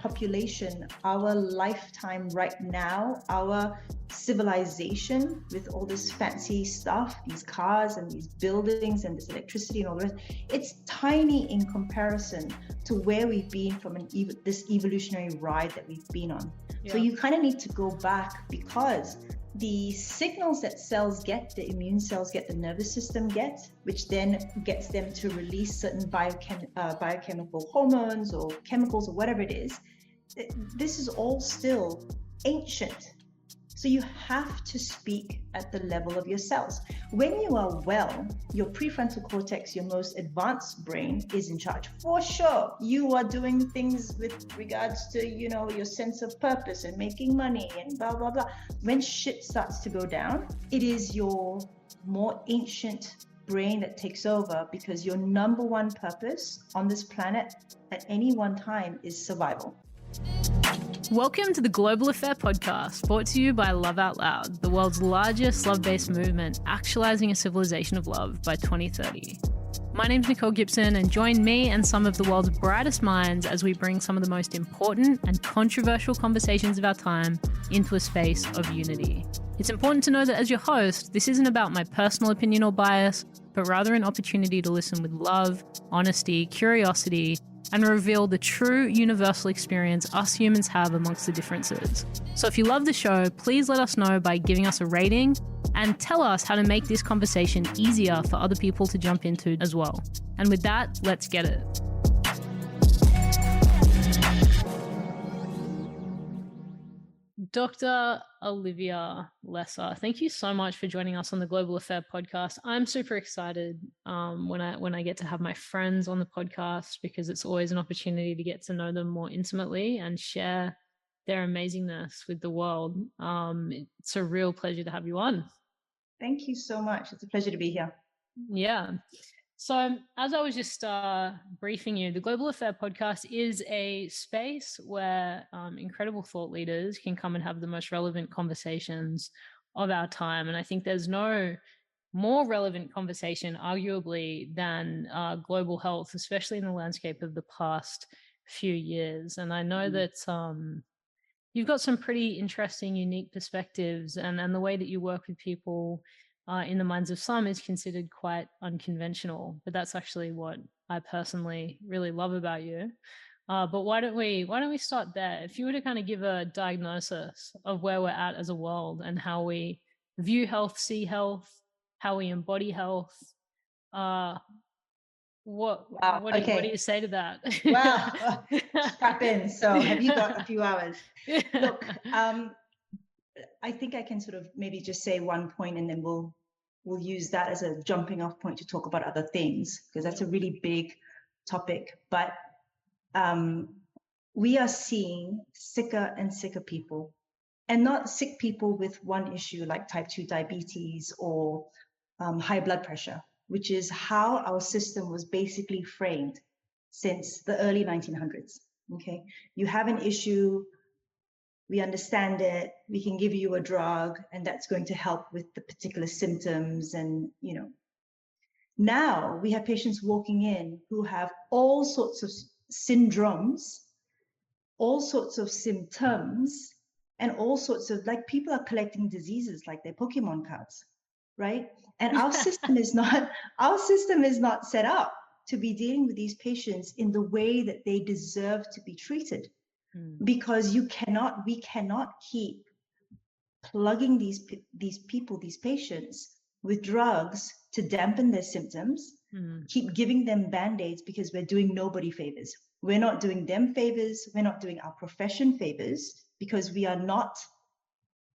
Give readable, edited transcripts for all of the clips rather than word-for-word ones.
population, our lifetime right now, our civilization with all this fancy stuff, these cars and these buildings and this electricity and all the rest, it's tiny in comparison to where we've been from this evolutionary ride that we've been on. Yeah. So you kind of need to go back, because the signals that cells get, the immune cells get, the nervous system get, which then gets them to release certain biochemical hormones or chemicals or whatever it is, this is all still ancient. So you have to speak at the level of your cells. When you are well, your prefrontal cortex, your most advanced brain, is in charge. For sure, you are doing things with regards to, your sense of purpose and making money and blah, blah, blah. When shit starts to go down, it is your more ancient brain that takes over, because your number one purpose on this planet at any one time is survival. Welcome to the Global Affair podcast, brought to you by Love Out Loud, the world's largest love-based movement actualizing a civilization of love by 2030. My name's Nicole Gibson, and join me and some of the world's brightest minds as we bring some of the most important and controversial conversations of our time into a space of unity. It's important to know that as your host, this isn't about my personal opinion or bias, but rather an opportunity to listen with love, honesty, curiosity, and reveal the true universal experience us humans have amongst the differences. So if you love the show, please let us know by giving us a rating and tell us how to make this conversation easier for other people to jump into as well. And with that, let's get it. Dr. Olivia Lesslar, thank you so much for joining us on the Global Affair podcast. I'm super excited when I get to have my friends on the podcast, because it's always an opportunity to get to know them more intimately and share their amazingness with the world. It's a real pleasure to have you on. Thank you so much. It's a pleasure to be here. Yeah. So as I was just briefing you, the Global Affair podcast is a space where incredible thought leaders can come and have the most relevant conversations of our time. And I think there's no more relevant conversation, arguably, than global health, especially in the landscape of the past few years. And I know that you've got some pretty interesting, unique perspectives, and the way that you work with people in the minds of some is considered quite unconventional, but that's actually what I personally really love about you. But why don't we start there? If you were to kind of give a diagnosis of where we're at as a world and how we view health, see health, how we embody health, what do you say to that? Wow, strap in. So have you got a few hours? Look, I think I can sort of maybe just say one point, and then we'll use that as a jumping off point to talk about other things, because that's a really big topic. But we are seeing sicker and sicker people, and not sick people with one issue like type 2 diabetes or high blood pressure, which is how our system was basically framed since the early 1900s. Okay, you have an issue, we understand it, we can give you a drug, and that's going to help with the particular symptoms. And, now we have patients walking in who have all sorts of syndromes, all sorts of symptoms, and all sorts of, like, people are collecting diseases like they're Pokemon cards, right? And our system is not set up to be dealing with these patients in the way that they deserve to be treated. Because we cannot keep plugging these patients with drugs to dampen their symptoms, keep giving them band-aids, because we're doing nobody favors. We're not doing them favors. We're not doing our profession favors, because we are not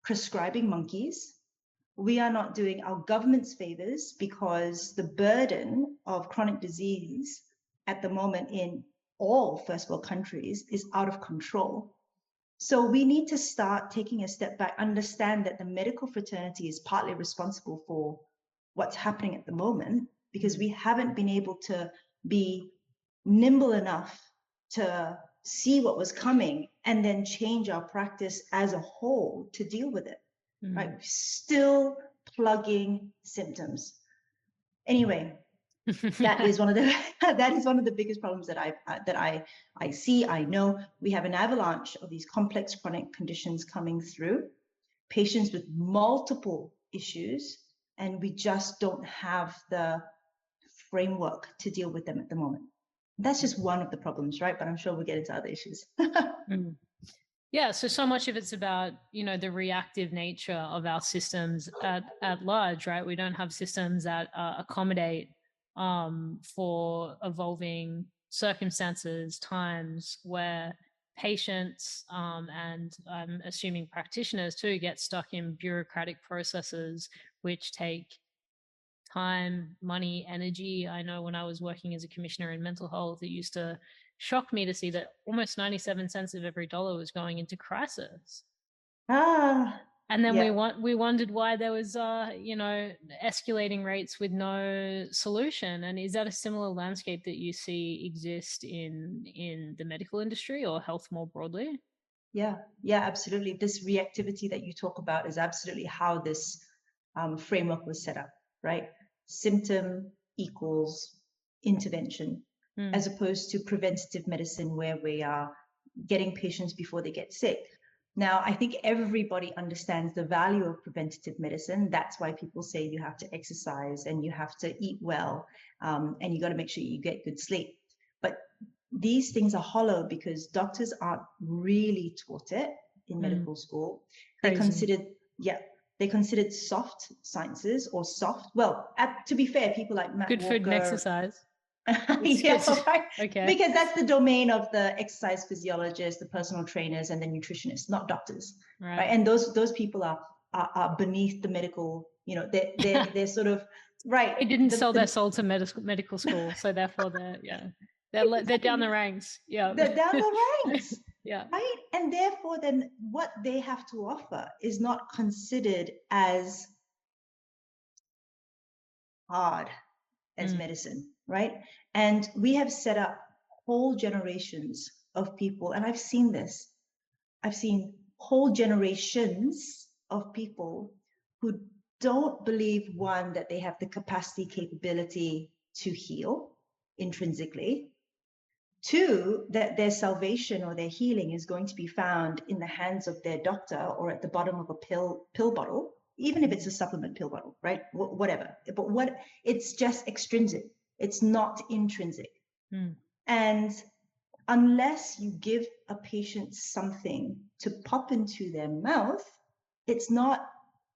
prescribing monkeys. We are not doing our government's favors, because the burden of chronic disease at the moment in all first world countries is out of control. So we need to start taking a step back, understand that the medical fraternity is partly responsible for what's happening at the moment, because we haven't been able to be nimble enough to see what was coming and then change our practice as a whole to deal with it. Right? Still plugging symptoms. Anyway, That is one of the that is one of the biggest problems that I see. I know we have an avalanche of these complex chronic conditions coming through, patients with multiple issues, and we just don't have the framework to deal with them at the moment. That's just one of the problems, right? But I'm sure we'll get into other issues. Yeah, so much of it's about, the reactive nature of our systems at large, right? We don't have systems that accommodate for evolving circumstances, times where patients and I'm assuming practitioners too get stuck in bureaucratic processes which take time, money, energy. I know when I was working as a commissioner in mental health, it used to shock me to see that almost 97 cents of every dollar was going into crisis. And then Yeah. we wondered why there was escalating rates with no solution. And is that a similar landscape that you see exist in the medical industry or health more broadly? Yeah, absolutely. This reactivity that you talk about is absolutely how this framework was set up, right? Symptom equals intervention, as opposed to preventative medicine where we are getting patients before they get sick. Now, I think everybody understands the value of preventative medicine. That's why people say you have to exercise and you have to eat well, and you got to make sure you get good sleep. But these things are hollow because doctors aren't really taught it in medical school. They considered soft sciences or soft. Well, to be fair, people like Matt Good Walker, food and exercise. Right. Okay. Because that's the domain of the exercise physiologists, the personal trainers, and the nutritionists, not doctors. Right. And those people are beneath the medical. They're sort of right. They didn't sell their soul to medical school, so therefore they're down the ranks. Yeah. They're down the ranks. Yeah. Right. And therefore, then what they have to offer is not considered as hard as medicine, right? And we have set up whole generations of people, and I've seen this. I've seen whole generations of people who don't believe, one, that they have the capacity, capability to heal intrinsically. Two, that their salvation or their healing is going to be found in the hands of their doctor or at the bottom of a pill bottle, even if it's a supplement pill bottle, right? Whatever. But it's just extrinsic. It's not intrinsic. And unless you give a patient something to pop into their mouth, it's not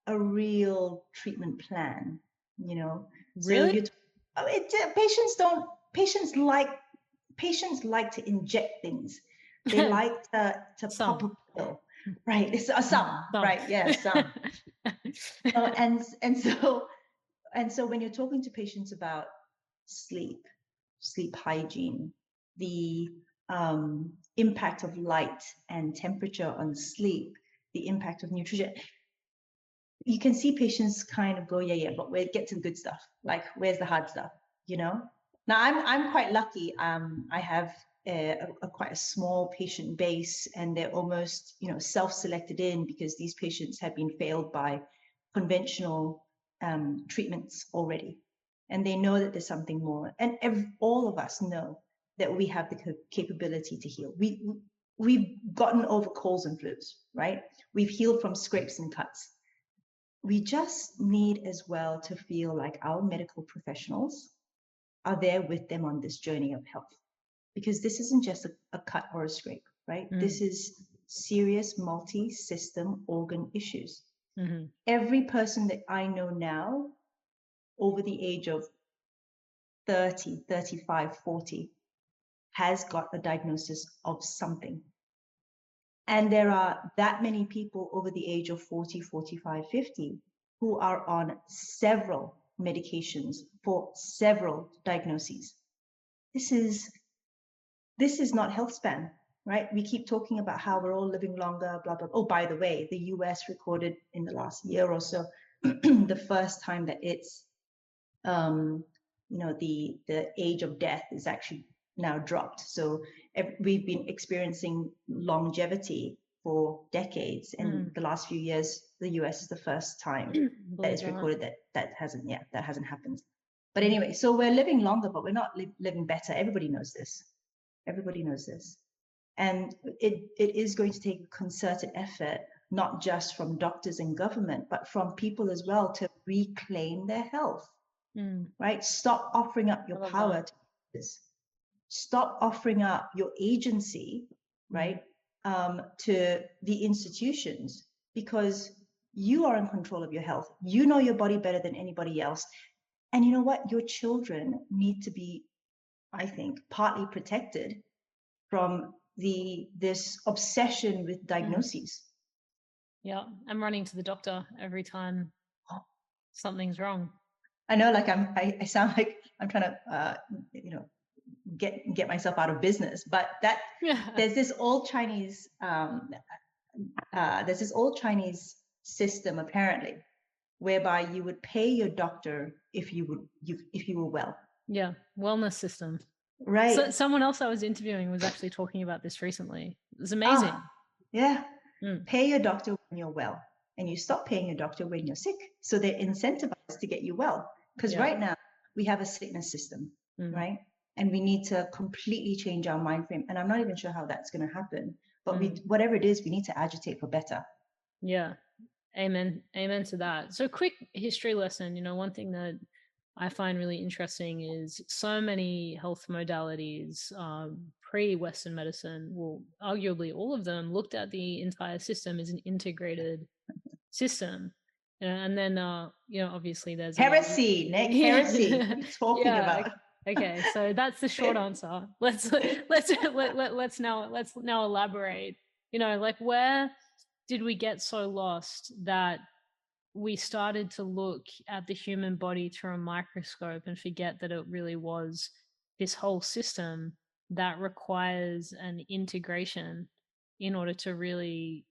a real treatment plan, Really? So patients like to inject things. They like to pop a pill, right? It's some, right? Yeah, some. And so when you're talking to patients about sleep hygiene, the impact of light and temperature on sleep, the impact of nutrition, you can see patients kind of go, yeah, but we'll get to the good stuff. Like, where's the hard stuff? Now I'm quite lucky. I have quite a small patient base, and they're almost self-selected in because these patients have been failed by conventional treatments already, and they know that there's something more. And all of us know that we have the capability to heal. We've gotten over colds and flus, right? We've healed from scrapes and cuts. We just need as well to feel like our medical professionals are there with them on this journey of health, because this isn't just a cut or a scrape, right? This is serious multi-system organ issues. Every person that I know now over the age of 30, 35, 40 has got a diagnosis of something. And there are that many people over the age of 40, 45, 50 who are on several medications for several diagnoses. This is not health span, right? We keep talking about how we're all living longer, blah, blah. Oh, by the way, the US recorded in the last year or so the first time that it's, the age of death is actually now dropped. So we've been experiencing longevity for decades, and the last few years, the US is the first time that it's recorded that hasn't happened. But anyway, so we're living longer, but we're not living better. Everybody knows this. Everybody knows this. And it is going to take concerted effort, not just from doctors and government, but from people as well, to reclaim their health, right? Stop offering up your power to this. Stop offering up your agency, right, to the institutions, because you are in control of your health. You know your body better than anybody else. And you know what? Your children need to be, I think, partly protected from this obsession with diagnoses. Yeah, I'm running to the doctor every time something's wrong. I know, like I sound like I'm trying to, get myself out of business, but there's this old Chinese, system apparently, whereby you would pay your doctor if you were well. Yeah, wellness system. Right. So someone else I was interviewing was actually talking about this recently. It was amazing. Yeah. Pay your doctor when you're well, and you stop paying your doctor when you're sick. So they're incentivized to get you well. Because right now we have a sickness system, right? And we need to completely change our mind frame. And I'm not even sure how that's going to happen. But whatever it is, we need to agitate for better. Yeah. Amen to that. So quick history lesson, one thing that I find really interesting is so many health modalities pre-Western medicine, well, arguably all of them, looked at the entire system as an integrated system. And then, obviously there's heresy, Nick. Heresy. What are you talking about? Okay, so that's the short answer. Let's now elaborate. Where did we get so lost that we started to look at the human body through a microscope and forget that it really was this whole system that requires an integration in order to really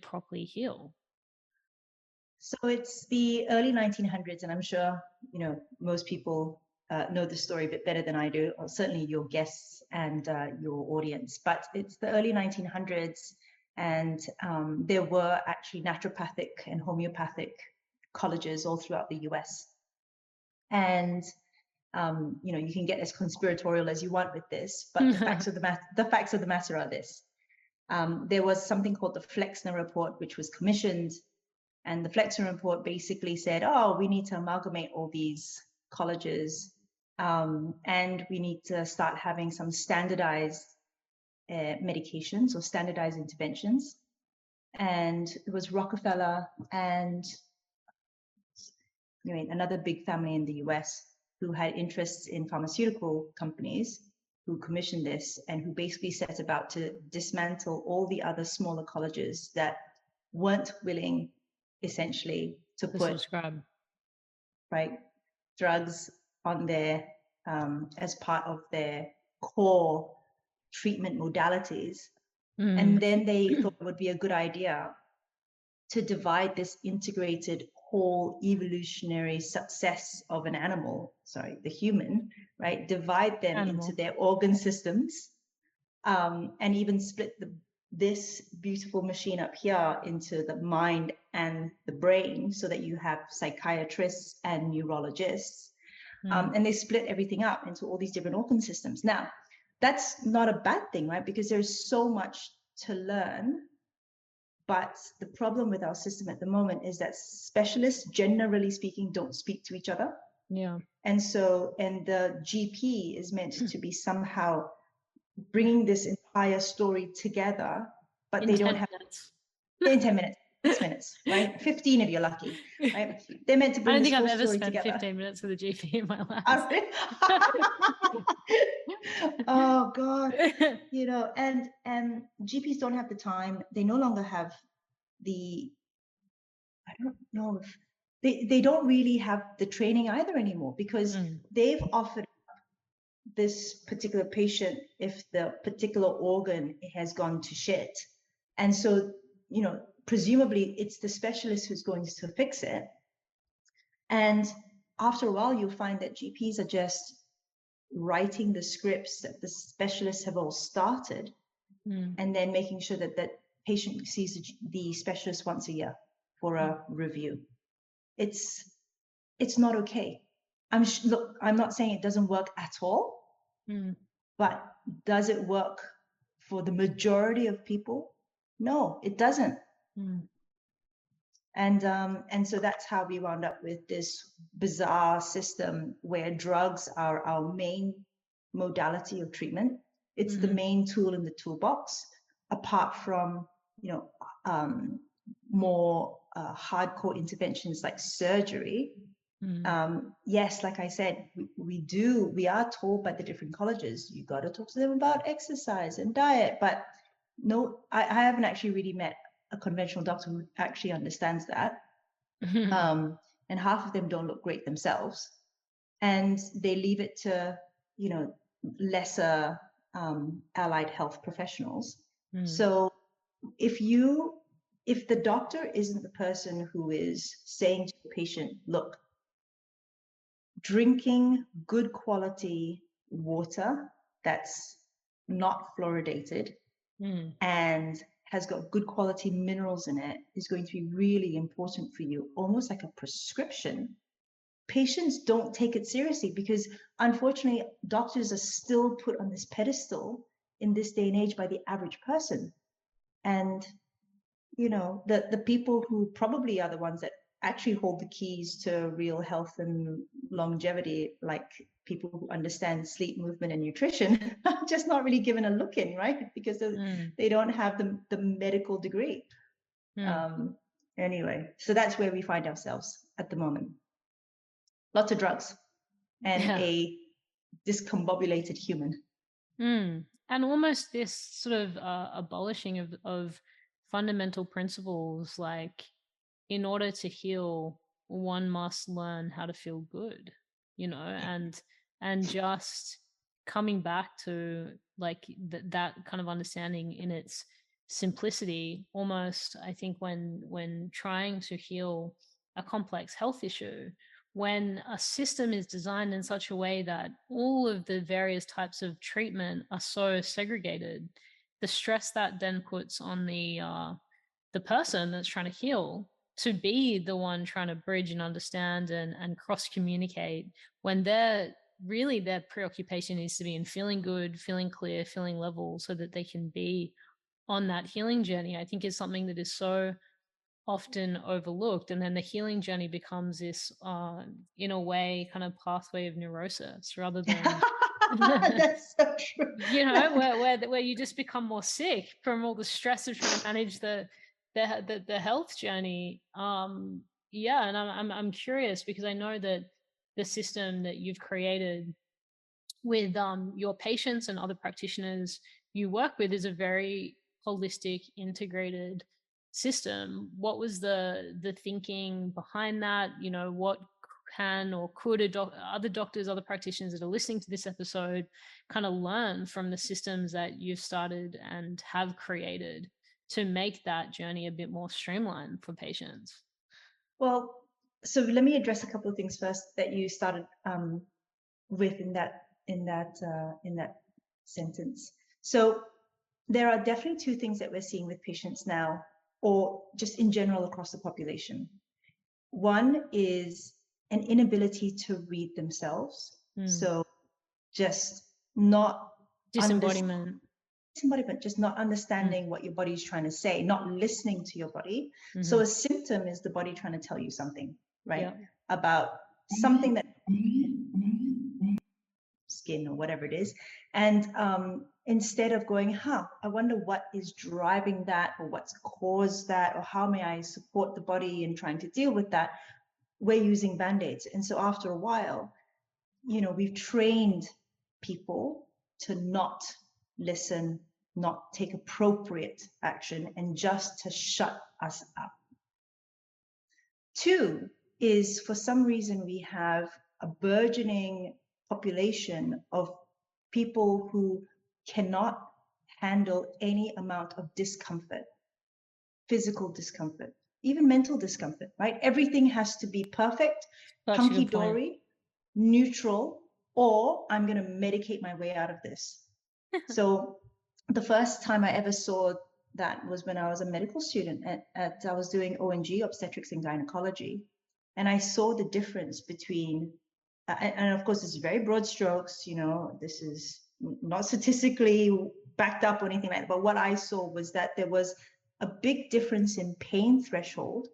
properly heal? So it's the early 1900s, and I'm sure most people know the story a bit better than I do, or certainly your guests and your audience. But it's the early 1900s. And there were actually naturopathic and homeopathic colleges all throughout the US. And, you can get as conspiratorial as you want with this, but the facts of the matter are this. There was something called the Flexner Report, which was commissioned. And the Flexner Report basically said, we need to amalgamate all these colleges, and we need to start having some standardized medications or standardized interventions. And it was Rockefeller and another big family in the US who had interests in pharmaceutical companies who commissioned this, and who basically set about to dismantle all the other smaller colleges that weren't willing essentially to put drugs on their as part of their core treatment modalities. And then they thought it would be a good idea to divide this integrated whole evolutionary success of an animal, the human, right? Divide them into their organ systems, and even split this beautiful machine up here into the mind and the brain, so that you have psychiatrists and neurologists. And they split everything up into all these different organ systems. Now, that's not a bad thing, right? Because there's so much to learn. But the problem with our system at the moment is that specialists, generally speaking, don't speak to each other. Yeah. And the GP is meant to be somehow bringing this entire story together, but they don't have in 10 minutes, 6 minutes, right? 15 if you're lucky, right? They're meant to bring this whole story together. I don't think I've ever spent 15 minutes with a GP in my life. Oh God, and GPs don't have the time. They no longer have I don't know if they don't really have the training either anymore, because they've offered this particular patient if the particular organ has gone to shit. And so, presumably it's the specialist who's going to fix it. And after a while, you'll find that GPs are just writing the scripts that the specialists have all started, and then making sure that that patient sees the specialist once a year for a review. It's not okay. look, I'm not saying it doesn't work at all, but does it work for the majority of people? No, it doesn't. And so that's how we wound up with this bizarre system where drugs are our main modality of treatment. It's the main tool in the toolbox, apart from, you know, more hardcore interventions like surgery. Yes, like I said, we are told by the different colleges, you got to talk to them about exercise and diet, but no, I haven't actually really met a conventional doctor who actually understands that. And half of them don't look great themselves, and they leave it to, you know, lesser allied health professionals. So if the doctor isn't the person who is saying to the patient, look, drinking good quality water that's not fluoridated and has got good quality minerals in it is going to be really important for you, almost like a prescription, patients don't take it seriously, because unfortunately doctors are still put on this pedestal in this day and age by the average person. And you know, the people who probably are the ones that actually hold the keys to real health and longevity, like people who understand sleep, movement, and nutrition, are just not really given a look in, right? Because they don't have the medical degree. Anyway, so that's where we find ourselves at the moment. Lots of drugs and a discombobulated human. And almost this sort of abolishing of fundamental principles, like in order to heal, one must learn how to feel good, you know, and just coming back to like that kind of understanding in its simplicity. Almost, I think when trying to heal a complex health issue, when a system is designed in such a way that all of the various types of treatment are so segregated, the stress that then puts on the person that's trying to heal to be the one trying to bridge and understand and cross communicate, when their preoccupation needs to be in feeling good, feeling clear, feeling level, so that they can be on that healing journey, I think is something that is so often overlooked. And then the healing journey becomes this in a way kind of pathway of neurosis, rather than that's so true. You know, where you just become more sick from all the stress of trying to manage the health journey. Yeah, and I'm curious, because I know that the system that you've created with your patients and other practitioners you work with is a very holistic, integrated system. What was the thinking behind that? You know, what can or could other doctors, other practitioners that are listening to this episode kind of learn from the systems that you've started and have created to make that journey a bit more streamlined for patients? Well, so let me address a couple of things first that you started with in that sentence. So there are definitely two things that we're seeing with patients now, or just in general across the population. One is an inability to read themselves. So just not disembodiment, just not understanding what your body is trying to say, not listening to your body. So a symptom is the body trying to tell you something, right? About something that skin or whatever it is. And instead of going, I wonder what is driving that, or what's caused that, or how may I support the body in trying to deal with that, we're using Band-Aids. And so after a while, you know, we've trained people to not listen, not take appropriate action, and just to shut us up. Two is, for some reason, we have a burgeoning population of people who cannot handle any amount of discomfort, physical discomfort, even mental discomfort, right? Everything has to be perfect, hunky-dory, neutral, or I'm going to medicate my way out of this. So the first time I ever saw that was when I was a medical student I was doing ONG, obstetrics and gynecology. And I saw the difference between and of course, it's very broad strokes, this is not statistically backed up or anything like that. But what I saw was that there was a big difference in pain threshold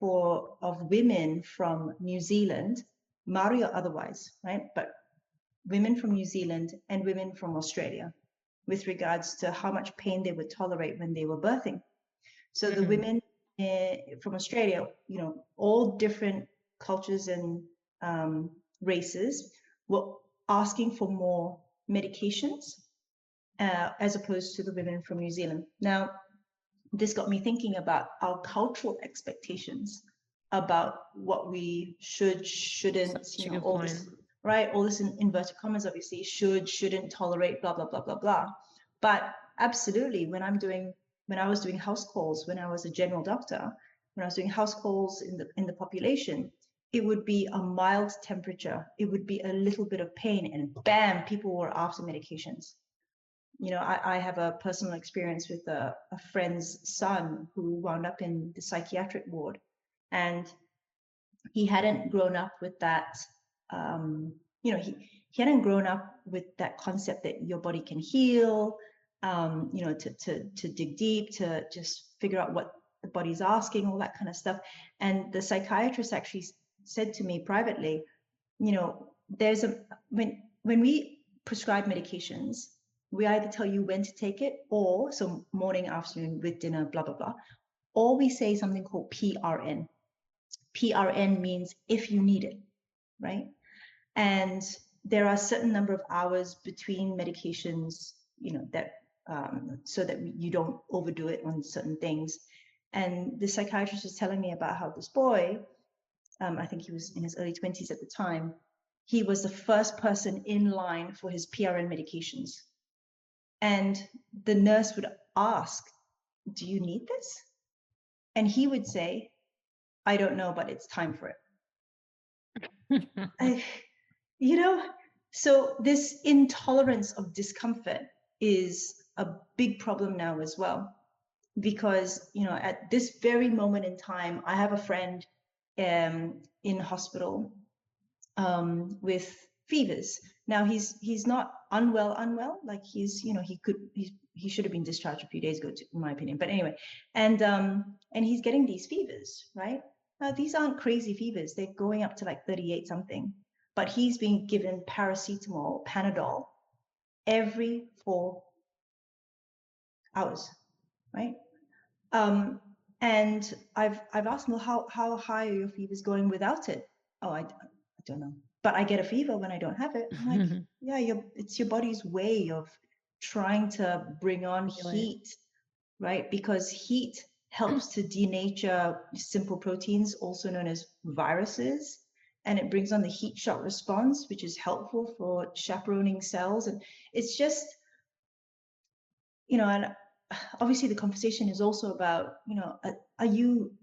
of women from New Zealand, Maori or otherwise, right? But women from New Zealand and women from Australia with regards to how much pain they would tolerate when they were birthing. So the women from Australia, all different cultures and races were asking for more medications as opposed to the women from New Zealand. Now, this got me thinking about our cultural expectations about what we shouldn't, all this, right? All this in inverted commas, obviously, shouldn't tolerate, blah, blah, blah, blah, blah. But absolutely, when I was doing house calls, when I was a general doctor, when I was doing house calls in the population, it would be a mild temperature, it would be a little bit of pain, and bam, people were after medications. I have a personal experience with a friend's son who wound up in the psychiatric ward, and he hadn't grown up with that. He hadn't grown up with that concept that your body can heal. To dig deep, to just figure out what the body's asking, all that kind of stuff. And the psychiatrist actually said to me privately, there's when we prescribe medications, we either tell you when to take it, or so morning, afternoon, with dinner, blah, blah, blah. Or we say something called PRN. PRN means if you need it, right? And there are a certain number of hours between medications, that so that you don't overdo it on certain things. And the psychiatrist was telling me about how this boy, I think he was in his early 20s at the time, he was the first person in line for his PRN medications. And the nurse would ask, do you need this? And he would say, I don't know, but it's time for it. So this intolerance of discomfort is a big problem now as well, because at this very moment in time, I have a friend in hospital with fevers. Now he's not unwell, like he should have been discharged a few days ago, in my opinion. But anyway, and he's getting these fevers, right? Now these aren't crazy fevers; they're going up to like 38 something. But he's being given paracetamol, Panadol, every 4 hours, right? And I've asked him, well, how high are your fevers going without it? Oh, I don't know. But I get a fever when I don't have it. I'm like, yeah, it's your body's way of trying to bring on heat, right? Because heat helps to denature simple proteins, also known as viruses. And it brings on the heat shock response, which is helpful for chaperoning cells. And it's just, and obviously the conversation is also about, are you,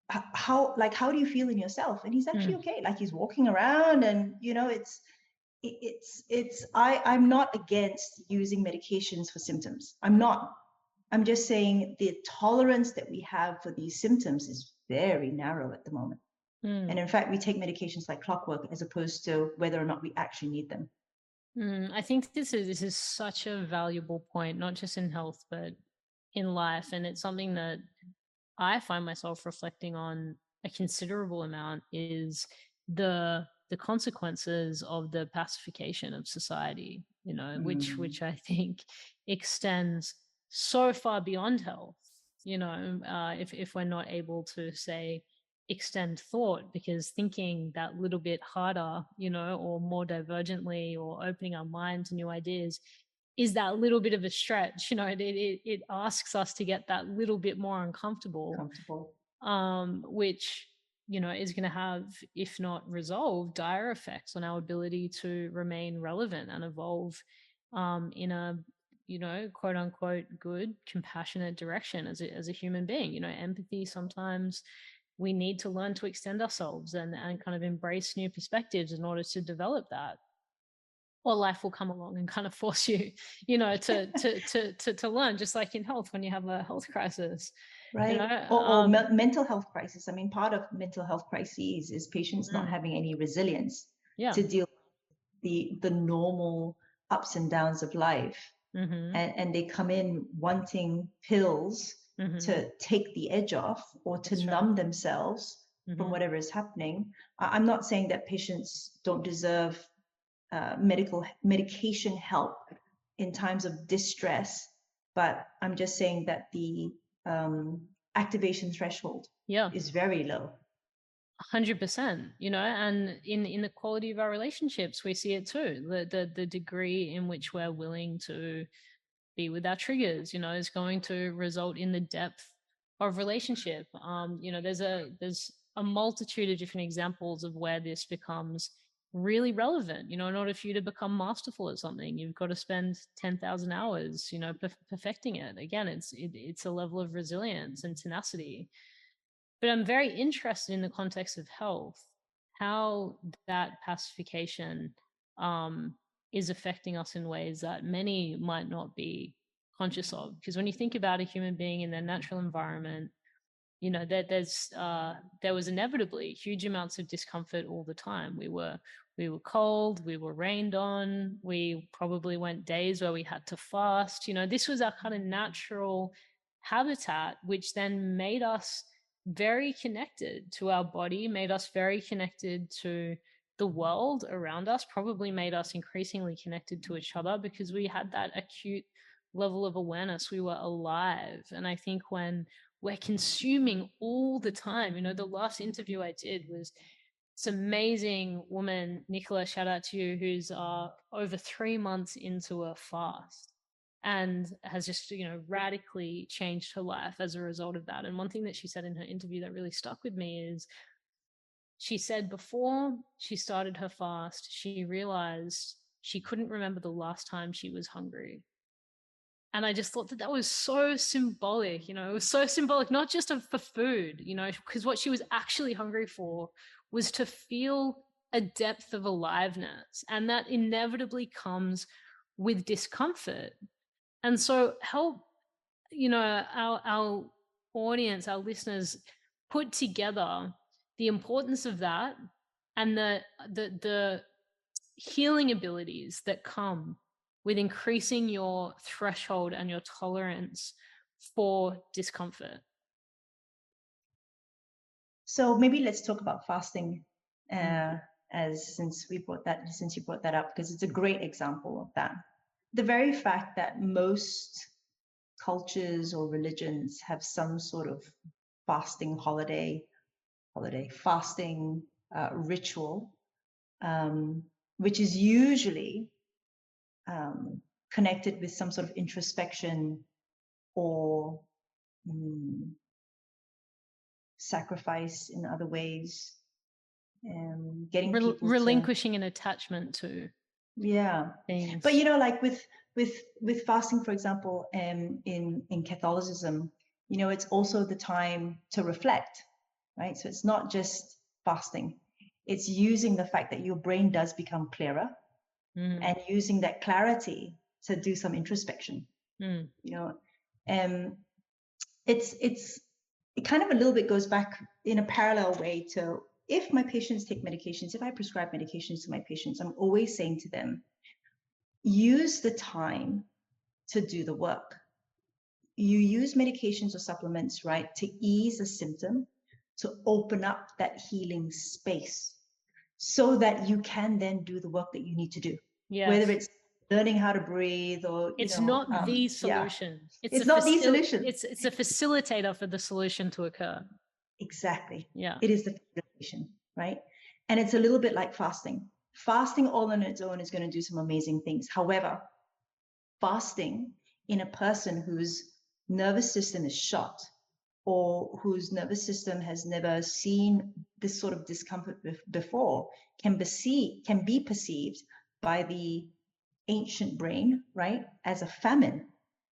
how do you feel in yourself? And he's actually okay. Like he's walking around and, I'm not against using medications for symptoms. I'm not. I'm just saying the tolerance that we have for these symptoms is very narrow at the moment. And in fact, we take medications like clockwork as opposed to whether or not we actually need them. I think this is such a valuable point, not just in health, but in life. And it's something that I find myself reflecting on a considerable amount, is the consequences of the pacification of society, which I think extends so far beyond health, if we're not able to say extend thought, because thinking that little bit harder, or more divergently, or opening our mind to new ideas is that little bit of a stretch. It asks us to get that little bit more uncomfortable. Which is going to have, if not resolve, dire effects on our ability to remain relevant and evolve in a quote unquote good, compassionate direction as a human being. Empathy, sometimes we need to learn to extend ourselves and kind of embrace new perspectives in order to develop that. Or life will come along and kind of force you, to learn, just like in health when you have a health crisis. Right. Or mental health crisis. I mean, part of mental health crises is patients not having any resilience. Yeah. to deal with the normal ups and downs of life. And they come in wanting pills to take the edge off or to numb themselves from whatever is happening. I'm not saying that patients don't deserve medication help in times of distress, but I'm just saying that the activation threshold is very low. 100%, you know, and in the quality of our relationships, we see it too. The degree in which we're willing to be with our triggers, you know, is going to result in the depth of relationship. You know, there's a multitude of different examples of where this becomes really relevant. You know, in order for you to become masterful at something, you've got to spend 10,000 hours, you know, perfecting it. Again, it's a level of resilience and tenacity. But I'm very interested in the context of health, how that pacification is affecting us in ways that many might not be conscious of. Because when you think about a human being in their natural environment, you know, there was inevitably huge amounts of discomfort all the time. We were cold, we were rained on, we probably went days where we had to fast. You know, this was our kind of natural habitat, which then made us very connected to our body, made us very connected to the world around us, probably made us increasingly connected to each other because we had that acute level of awareness. We were alive. And I think when we're consuming all the time, you know, the last interview I did was this amazing woman, Nicola, shout out to you, who's over 3 months into a fast and has just, you know, radically changed her life as a result of that. And one thing that she said in her interview that really stuck with me is she said before she started her fast, she realized she couldn't remember the last time she was hungry. And I just thought that was so symbolic, you know, it was so symbolic, not just for food, you know, because what she was actually hungry for was to feel a depth of aliveness. And that inevitably comes with discomfort. And so help, you know, our audience, our listeners put together the importance of that and the healing abilities that come with increasing your threshold and your tolerance for discomfort. So maybe let's talk about fasting, since you brought that up, because it's a great example of that. The very fact that most cultures or religions have some sort of fasting fasting ritual, which is usually connected with some sort of introspection or sacrifice in other ways, getting people relinquishing an attachment to things. But you know, like with fasting, for example, in Catholicism, you know, it's also the time to reflect, right? So it's not just fasting, it's using the fact that your brain does become clearer and using that clarity to do some introspection. You know, it kind of a little bit goes back in a parallel way to if my patients take medications, if I prescribe medications to my patients, I'm always saying to them, use the time to do the work. You use medications or supplements, right, to ease a symptom, to open up that healing space so that you can then do the work that you need to do. Yes. Whether it's learning how to breathe or it's not the solution. It's not the solution. It's a facilitator for the solution to occur. Exactly. Yeah. It is the facilitation, right? And it's a little bit like fasting. Fasting all on its own is going to do some amazing things. However, fasting in a person whose nervous system is shot or whose nervous system has never seen this sort of discomfort before can be perceived by the ancient brain, right, as a famine.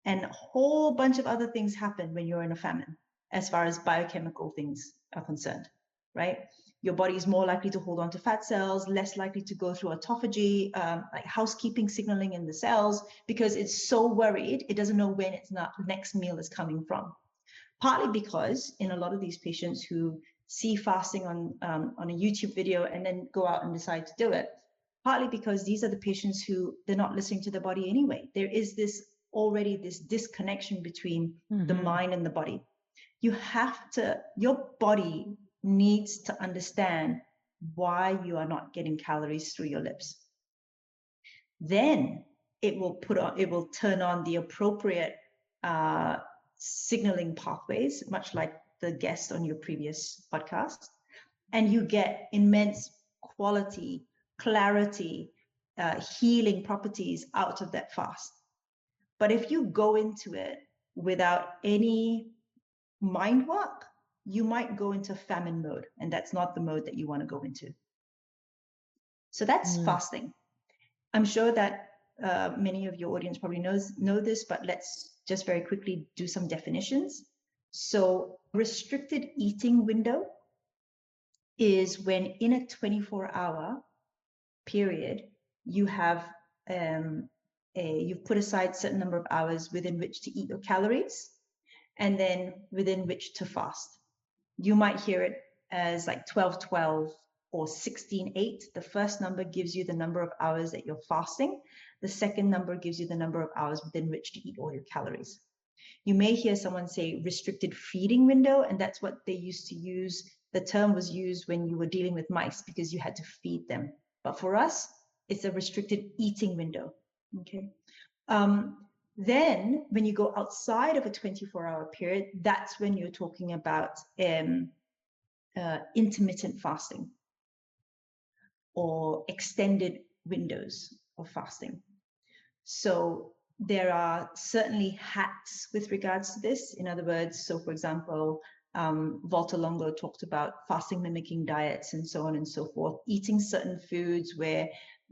And a whole bunch of other things happen when you're in a famine as far as biochemical things are concerned, right? Your body is more likely to hold on to fat cells, less likely to go through autophagy, like housekeeping signaling in the cells, because it's so worried, it doesn't know when its next meal is coming from. Partly because in a lot of these patients who see fasting on a YouTube video and then go out and decide to do it. Partly because these are the patients who they're not listening to the body anyway. There is already this disconnection between the mind and the body. Your body needs to understand why you are not getting calories through your lips. Then it will turn on the appropriate signaling pathways, much like the guest on your previous podcast, and you get immense quality, clarity, healing properties out of that fast. But if you go into it without any mind work, you might go into famine mode, and that's not the mode that you want to go into. So that's fasting. I'm sure that many of your audience probably know this, but let's just very quickly do some definitions. So restricted eating window is when in a 24-hour period, you have you've put aside a certain number of hours within which to eat your calories, and then within which to fast. You might hear it as like 12-12 or 16-8. The first number gives you the number of hours that you're fasting. The second number gives you the number of hours within which to eat all your calories. You may hear someone say restricted feeding window, and that's what they used to use. The term was used when you were dealing with mice because you had to feed them. But for us, it's a restricted eating window. Okay. Then when you go outside of a 24-hour period, that's when you're talking about intermittent fasting or extended windows of fasting. So there are certainly hacks with regards to this. In other words, so for example, Walter Longo talked about fasting mimicking diets and so on and so forth, eating certain foods where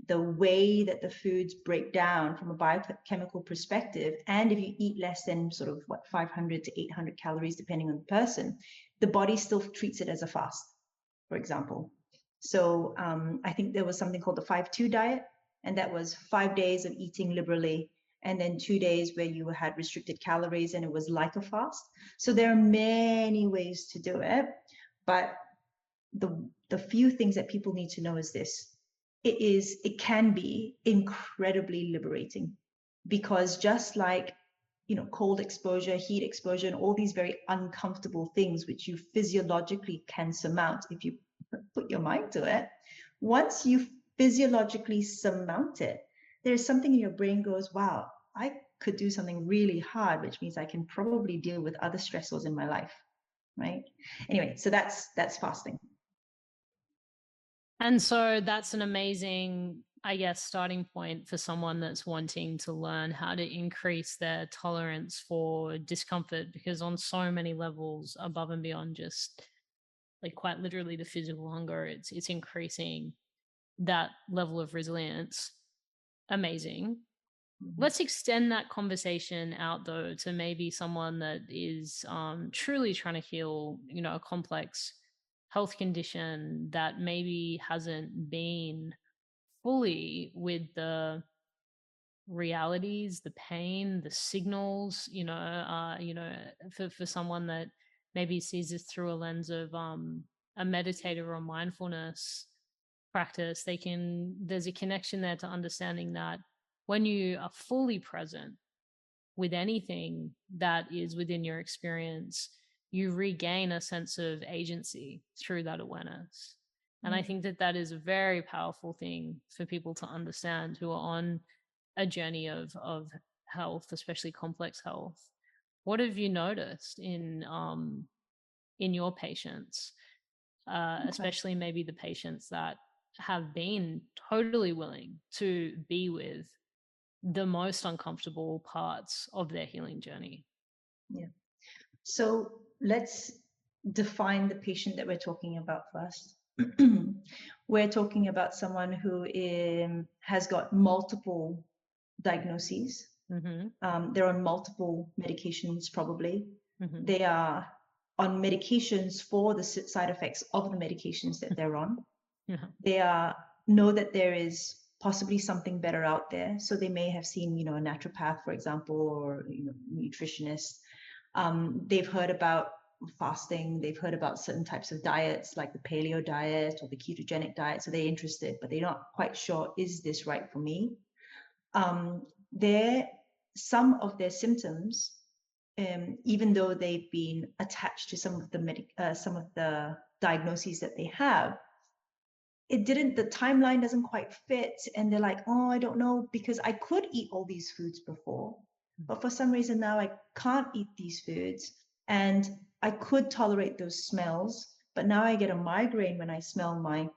the way that the foods break down from a biochemical perspective, and if you eat less than sort of 500 to 800 calories, depending on the person, the body still treats it as a fast, for example. So I think there was something called the 5-2 diet, and that was 5 days of eating liberally, and then 2 days where you had restricted calories, and it was like a fast. So there are many ways to do it, but the few things that people need to know is this. It can be incredibly liberating, because just like, you know, cold exposure, heat exposure, and all these very uncomfortable things which you physiologically can surmount if you put your mind to it, once you physiologically surmount it, there's something in your brain goes, wow, I could do something really hard, which means I can probably deal with other stressors in my life, right? Anyway, so that's fasting. And so that's an amazing, I guess, starting point for someone that's wanting to learn how to increase their tolerance for discomfort, because on so many levels above and beyond just like quite literally the physical hunger, it's increasing that level of resilience. Amazing. Let's extend that conversation out though to maybe someone that is truly trying to heal, you know, a complex health condition that maybe hasn't been fully with the realities, the pain, the signals, for someone that maybe sees this through a lens of a meditative or mindfulness practice. There's a connection there to understanding that when you are fully present with anything that is within your experience, you regain a sense of agency through that awareness. And I think that is a very powerful thing for people to understand who are on a journey of health, especially complex health. What have you noticed in your patients, especially maybe the patients that have been totally willing to be with the most uncomfortable parts of their healing journey? Yeah. So let's define the patient that we're talking about first. We're talking about someone who has got multiple diagnoses. They're on multiple medications, probably. They are on medications for the side effects of the medications that they're on. They know that there is possibly something better out there. So they may have seen, you know, a naturopath, for example, or, you know, nutritionist. They've heard about fasting, they've heard about certain types of diets like the paleo diet or the ketogenic diet, so they're interested, but they're not quite sure, is this right for me? Some of their symptoms, even though they've been attached to some of the diagnoses that they have, the timeline doesn't quite fit, and they're like, oh, I don't know, because I could eat all these foods before, but for some reason now I can't eat these foods, and I could tolerate those smells, but now I get a migraine when I smell my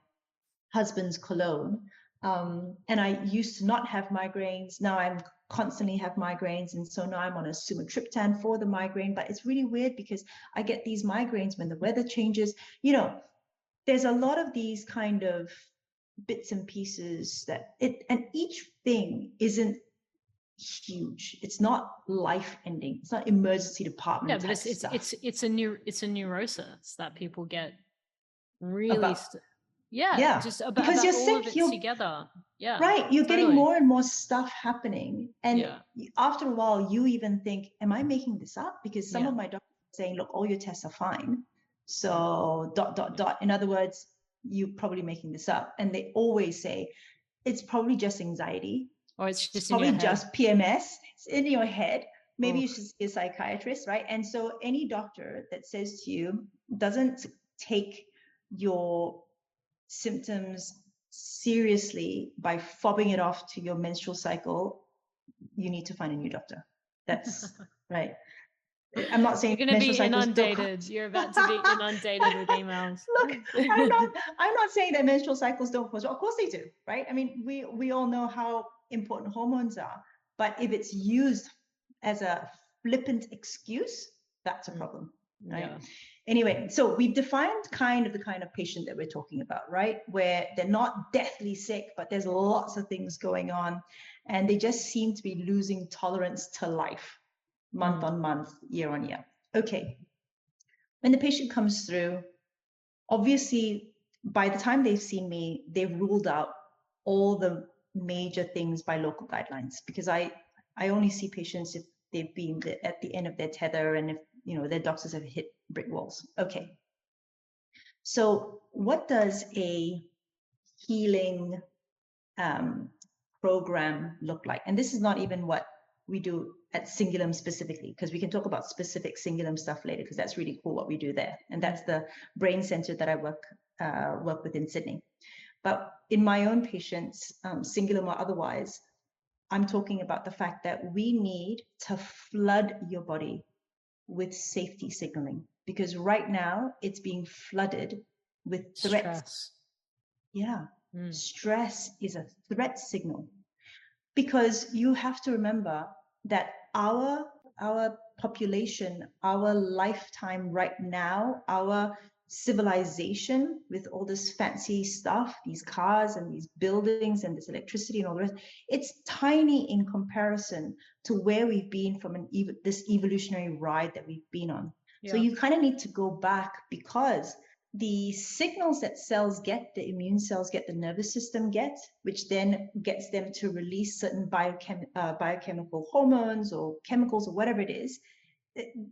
husband's cologne. And I used to not have migraines. Now I'm constantly have migraines. And so now I'm on a sumatriptan for the migraine. But it's really weird because I get these migraines when the weather changes. You know, there's a lot of these kind of bits and pieces and each thing isn't huge. It's not life ending. It's not emergency department. Yeah, but it's a neurosis that people get really just about because you're all sick, of it together. Yeah, right, you're totally. getting more and more stuff happening, and after a while you even think, am I making this up? Because some of my doctors are saying, look, all your tests are fine, so ... In other words, you're probably making this up. And they always say it's probably just anxiety, or it's probably just PMS. It's in your head. Maybe you should see a psychiatrist, right? And so any doctor that says to you doesn't take your symptoms seriously by fobbing it off to your menstrual cycle, you need to find a new doctor. That's right. I'm not saying you're going to be inundated. You're about to be inundated with emails. Look, I'm not saying that menstrual cycles don't cause. Of course they do, right? I mean, we all know how important hormones are, but if it's used as a flippant excuse, that's a problem, right? Yeah. Anyway, so we've defined the kind of patient that we're talking about, right? Where they're not deathly sick, but there's lots of things going on, and they just seem to be losing tolerance to life, month on month, year on year. Okay. When the patient comes through, obviously, by the time they've seen me, they've ruled out all the major things by local guidelines, because I only see patients if they've been at the end of their tether and if their doctors have hit brick walls. Okay. So what does a healing program look like? And this is not even what we do at Singulum specifically, because we can talk about specific Singulum stuff later, because that's really cool what we do there. And that's the brain center that I work with in Sydney. But in my own patients, Singulum or otherwise, I'm talking about the fact that we need to flood your body with safety signaling, because right now it's being flooded with threats. Stress. Yeah. Stress is a threat signal, because you have to remember that our population, our lifetime right now, our civilization with all this fancy stuff, these cars and these buildings and this electricity and all the rest, it's tiny in comparison to where we've been from this evolutionary ride that we've been on. Yeah. So you kind of need to go back, because the signals that cells get, the immune cells get, the nervous system gets, which then gets them to release certain biochemical hormones or chemicals or whatever it is,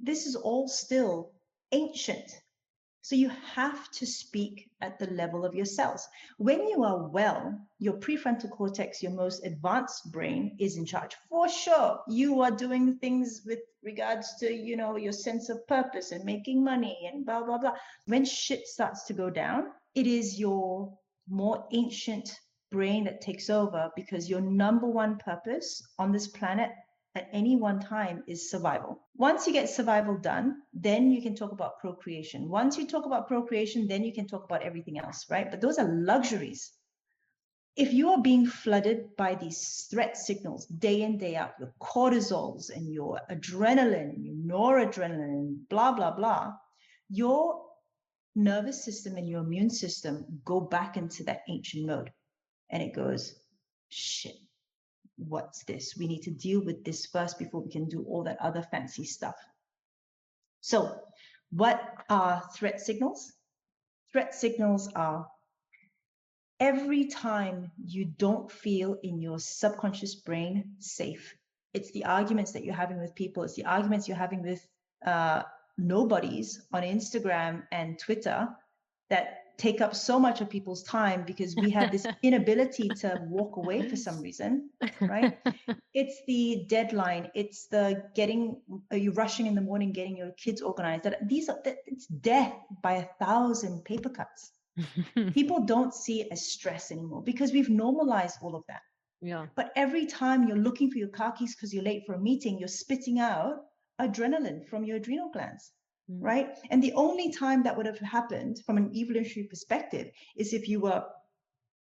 this is all still ancient. So you have to speak at the level of your cells. When you are well, your prefrontal cortex, your most advanced brain, is in charge. For sure, you are doing things with regards to, your sense of purpose and making money and blah, blah, blah. When shit starts to go down, it is your more ancient brain that takes over, because your number one purpose on this planet at any one time is survival. Once you get survival done, then you can talk about procreation. Once you talk about procreation, then you can talk about everything else, right? But those are luxuries. If you are being flooded by these threat signals day in, day out, your cortisols and your adrenaline, and your noradrenaline, blah, blah, blah, your nervous system and your immune system go back into that ancient mode. And it goes, shit. What's this? We need to deal with this first before we can do all that other fancy stuff. So what are threat signals? Threat signals are every time you don't feel in your subconscious brain safe. It's the arguments that you're having with people. It's the arguments you're having with nobodies on Instagram and Twitter that take up so much of people's time because we have this inability to walk away for some reason, right? It's the deadline. It's the are you rushing in the morning, getting your kids organized? It's death by 1,000 paper cuts. People don't see it as stress anymore because we've normalized all of that. Yeah. But every time you're looking for your car keys because you're late for a meeting, you're spitting out adrenaline from your adrenal glands. Right? And the only time that would have happened from an evolutionary perspective is if you were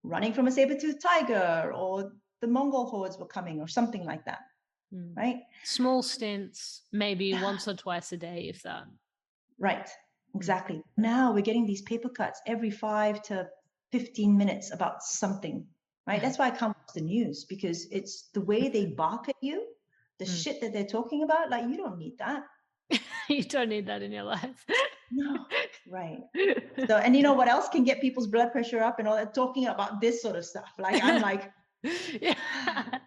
running from a saber-toothed tiger or the Mongol hordes were coming or something like that. Right? Small stints, maybe once or twice a day, if that. Right. Exactly. Now we're getting these paper cuts every 5 to 15 minutes about something. Right? That's why I can't watch the news, because it's the way they bark at you, the shit that they're talking about. Like, you don't need that. You don't need that in your life. No, right. So, and you know what else can get people's blood pressure up and all that? Talking about this sort of stuff. Like, I'm like, yeah,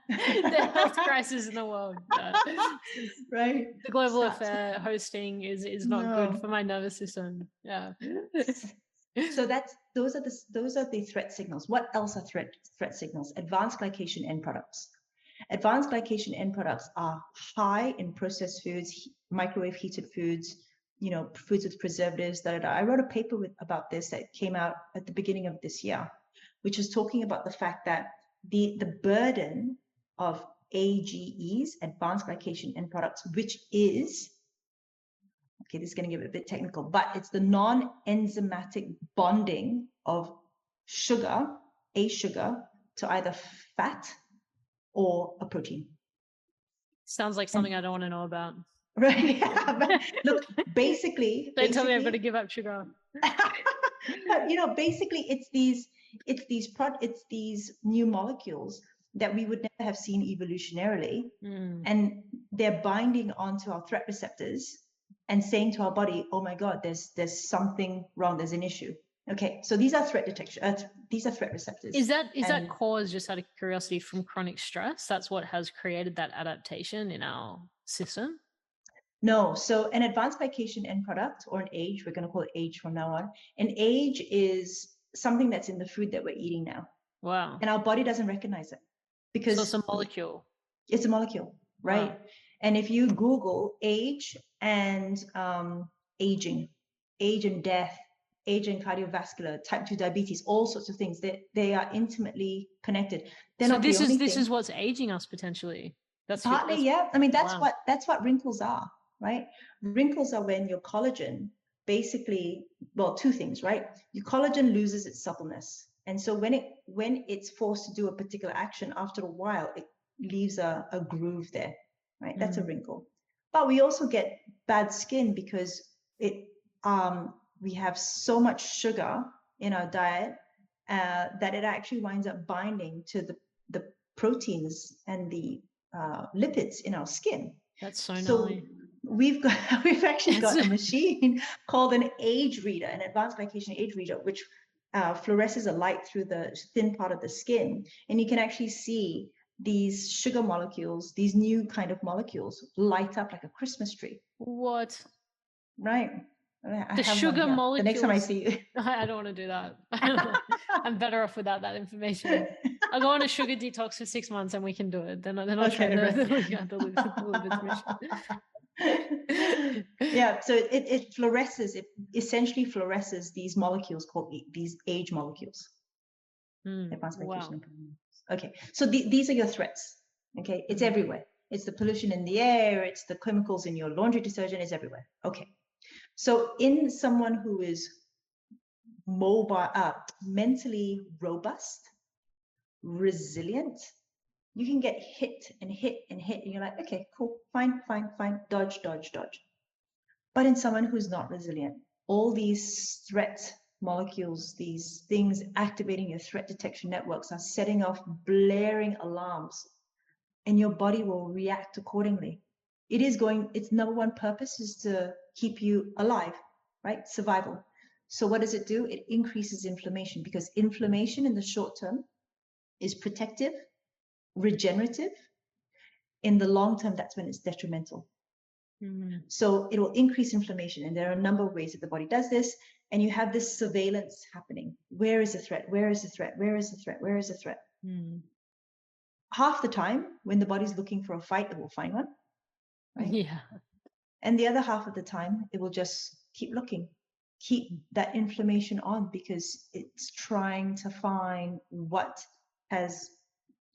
the health crisis in the world. Right. The global affair hosting is not good for my nervous system. Yeah. So those are the threat signals. What else are threat signals? Advanced glycation end products. Advanced glycation end products are high in processed foods, microwave heated foods, foods with preservatives. I wrote a paper about this that came out at the beginning of this year, which is talking about the fact that the burden of AGEs, advanced glycation end products, which is, okay, this is going to get a bit technical, but it's the non-enzymatic bonding of a sugar to either fat or a protein. Sounds like something I don't want to know about. Right. Yeah. Look, basically, don't tell me I've got to give up sugar. Basically, it's these new molecules that we would never have seen evolutionarily, and they're binding onto our threat receptors and saying to our body, "Oh my God, there's something wrong. There's an issue." Okay, so these are threat detection. These are threat receptors. Is that caused, just out of curiosity, from chronic stress? That's what has created that adaptation in our system? No. So an advanced glycation end product, or an AGE, we're going to call it AGE from now on. An AGE is something that's in the food that we're eating now. Wow. And our body doesn't recognize it because it's a molecule. It's a molecule, right? Wow. And if you Google age and aging, age and death, age and cardiovascular, type 2 diabetes, all sorts of things, they are intimately connected. So this is what's aging us potentially. That's partly, yeah. I mean, that's what wrinkles are, right? Wrinkles are when your collagen basically, well, two things, right? Your collagen loses its suppleness. And so when it's forced to do a particular action, after a while, it leaves a groove there, right? That's a wrinkle. But we also get bad skin because we have so much sugar in our diet that it actually winds up binding to the proteins and the lipids in our skin. That's so gnarly. We've actually got a machine called an age reader, an advanced glycation age reader, which fluoresces a light through the thin part of the skin, and you can actually see these sugar molecules, these new kind of molecules, light up like a Christmas tree. What? Right. The sugar molecules. The next time I see you. I don't want to do that. I'm better off without that information. I'll go on a sugar detox for 6 months and we can do it. Then I'll try the yeah, so it fluoresces, it essentially fluoresces these molecules called these age molecules. Wow. Okay, so these are your threats. Okay, it's everywhere. It's the pollution in the air, it's the chemicals in your laundry detergent, it's everywhere. Okay, so in someone who is mobile, mentally robust, resilient, you can get hit and hit and hit, and you're like, okay, cool, fine, dodge. But in someone who's not resilient, all these threat molecules, these things activating your threat detection networks are setting off blaring alarms, and your body will react accordingly. Its number one purpose is to keep you alive, right? Survival. So what does it do? It increases inflammation, because inflammation in the short term is protective, regenerative. In the long term, that's when it's detrimental. So it will increase inflammation. And there are a number of ways that the body does this. And you have this surveillance happening. Where is the threat? Where is the threat? Where is the threat? Where is the threat? Half the time, when the body's looking for a fight, it will find one. Right? Yeah. And the other half of the time, it will just keep looking, keep that inflammation on, because it's trying to find what has.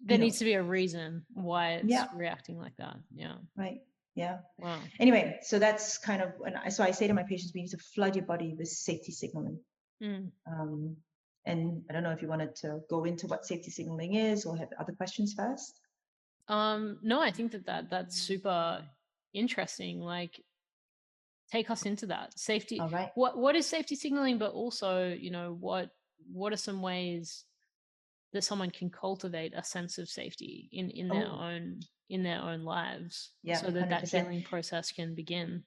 There needs to be a reason why it's reacting like that. Yeah. Right. Yeah. Wow. Anyway, so that's kind of, so I say to my patients, we need to flood your body with safety signaling. And I don't know if you wanted to go into what safety signaling is or have other questions first. No, I think that's super interesting. Like, take us into that safety. All right. What is safety signaling, but also, what are some ways that someone can cultivate a sense of safety in their own lives, so that 100%. That healing process can begin.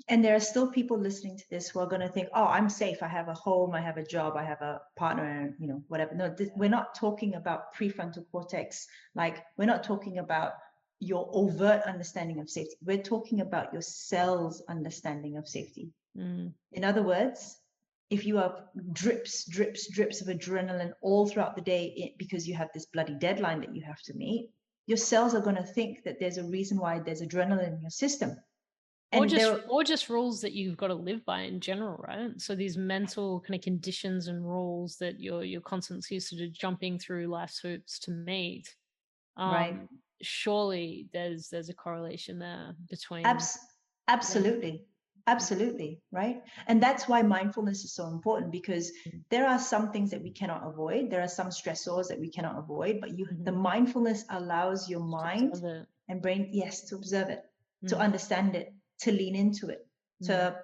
And there are still people listening to this who are going to think, oh, I'm safe. I have a home, I have a job, I have a partner, and whatever. No, we're not talking about prefrontal cortex. Like, we're not talking about your overt understanding of safety. We're talking about your cell's understanding of safety. In other words, if you have drips of adrenaline all throughout the day because you have this bloody deadline that you have to meet, your cells are going to think that there's a reason why there's adrenaline in your system. Or just rules that you've got to live by in general, right? So these mental kind of conditions and rules that you're constantly sort of jumping through life's hoops to meet. Right. Surely there's a correlation there between. Absolutely. Absolutely. Right. And that's why mindfulness is so important, because there are some things that we cannot avoid. There are some stressors that we cannot avoid, but the mindfulness allows your mind and brain, to observe it, to understand it, to lean into it, to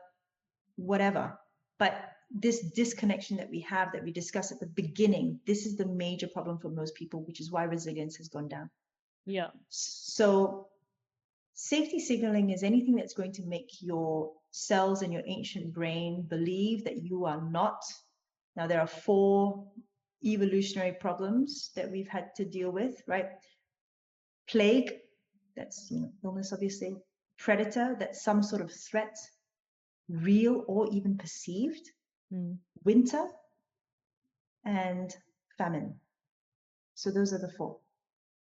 whatever. But this disconnection that we have, that we discussed at the beginning, this is the major problem for most people, which is why resilience has gone down. Yeah. So safety signaling is anything that's going to make your cells and your ancient brain believe that you are not. Now, there are 4 evolutionary problems that we've had to deal with, right? Plague, that's illness, obviously. Predator, that's some sort of threat, real or even perceived. Winter, and famine. So those are the 4,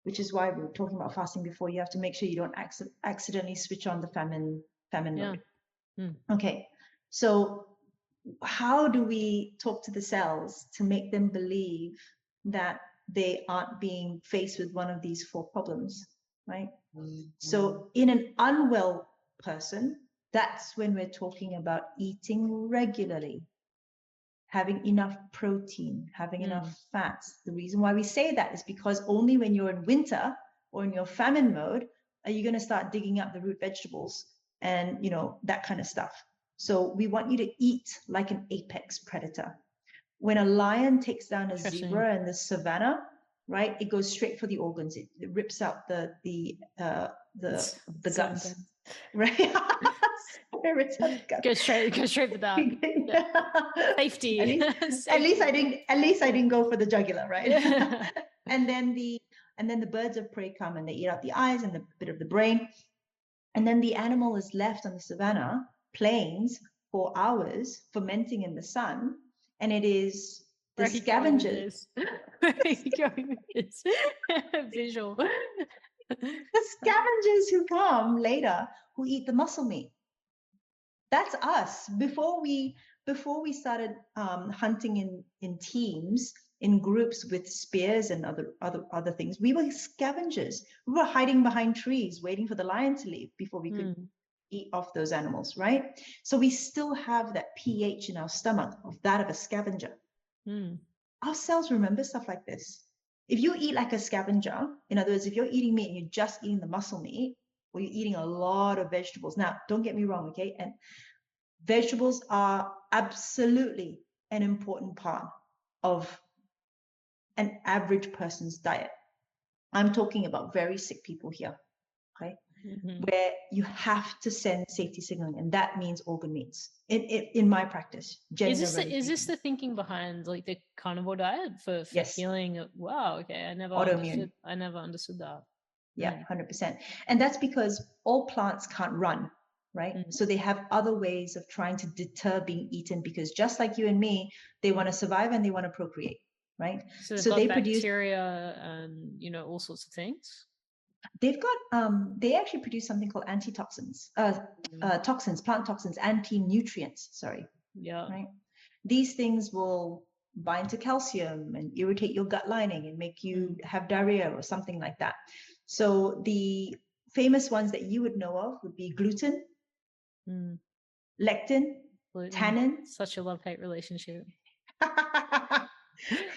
which is why we were talking about fasting before. You have to make sure you don't accidentally switch on the famine mode. Okay, so how do we talk to the cells to make them believe that they aren't being faced with one of these 4 problems, right? So in an unwell person, that's when we're talking about eating regularly, having enough protein, having enough fats. The reason why we say that is because only when you're in winter or in your famine mode are you going to start digging up the root vegetables and that kind of stuff. So we want you to eat like an apex predator. When a lion takes down a zebra in the savannah, right, it goes straight for the organs. It rips out the guts, right? Go straight for that. Safety. At least I didn't go for the jugular, right? Yeah. and then the birds of prey come and they eat out the eyes and a bit of the brain, and then the animal is left on the savannah plains for hours fermenting in the sun, and it is the scavengers. Visual. The scavengers who come later who eat the muscle meat. That's us. Before we started hunting in teams, in groups with spears and other things, we were scavengers. We were hiding behind trees, waiting for the lion to leave before we could eat off those animals, right? So we still have that pH in our stomach of that of a scavenger. Our cells remember stuff like this. If you eat like a scavenger, in other words, if you're eating meat and you're just eating the muscle meat, or you're eating a lot of vegetables. Now, don't get me wrong, okay? And vegetables are absolutely an important part of an average person's diet. I'm talking about very sick people here, okay? Where you have to send safety signaling, and that means organ meats. In my practice, is this the thinking behind like the carnivore diet for healing? Wow, okay, I never understood that. Yeah, 100%. And that's because all plants can't run. right? Mm. So they have other ways of trying to deter being eaten, because just like you and me, they want to survive and they want to procreate, right? So they've So got they bacteria and, you know, all sorts of things. they've got, they actually produce something called antitoxins, toxins, plant toxins, anti-nutrients, sorry. Yeah. Right? These things will bind to calcium and irritate your gut lining and make you have diarrhea or something like that. So the famous ones that you would know of would be gluten, lectin, tannin. Such a love-hate relationship.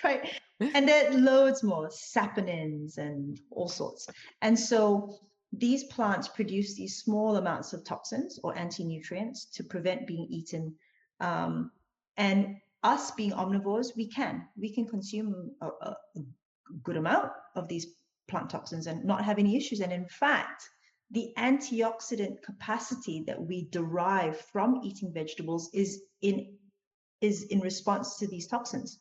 Right. And there are loads more, saponins and all sorts. And so these plants produce these small amounts of toxins or anti-nutrients to prevent being eaten. And us being omnivores, we can consume a good amount of these plant toxins and not have any issues. And in fact, the antioxidant capacity that we derive from eating vegetables is in response to these toxins.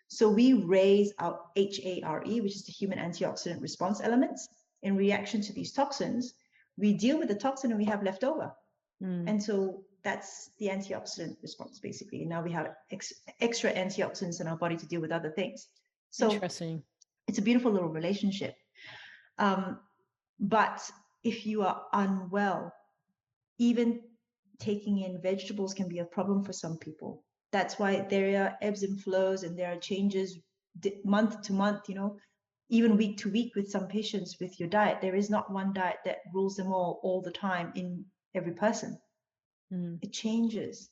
So we raise our HARE, which is the human antioxidant response elements, in reaction to these toxins. We deal with the toxin and we have left over. And so that's the antioxidant response, basically. And now we have extra antioxidants in our body to deal with other things. So interesting. It's a beautiful little relationship. But if you are unwell, even taking in vegetables can be a problem for some people. That's why there are ebbs and flows and there are changes month to month, you know, even week to week with some patients with your diet. There is not one diet that rules them all the time in every person. It changes.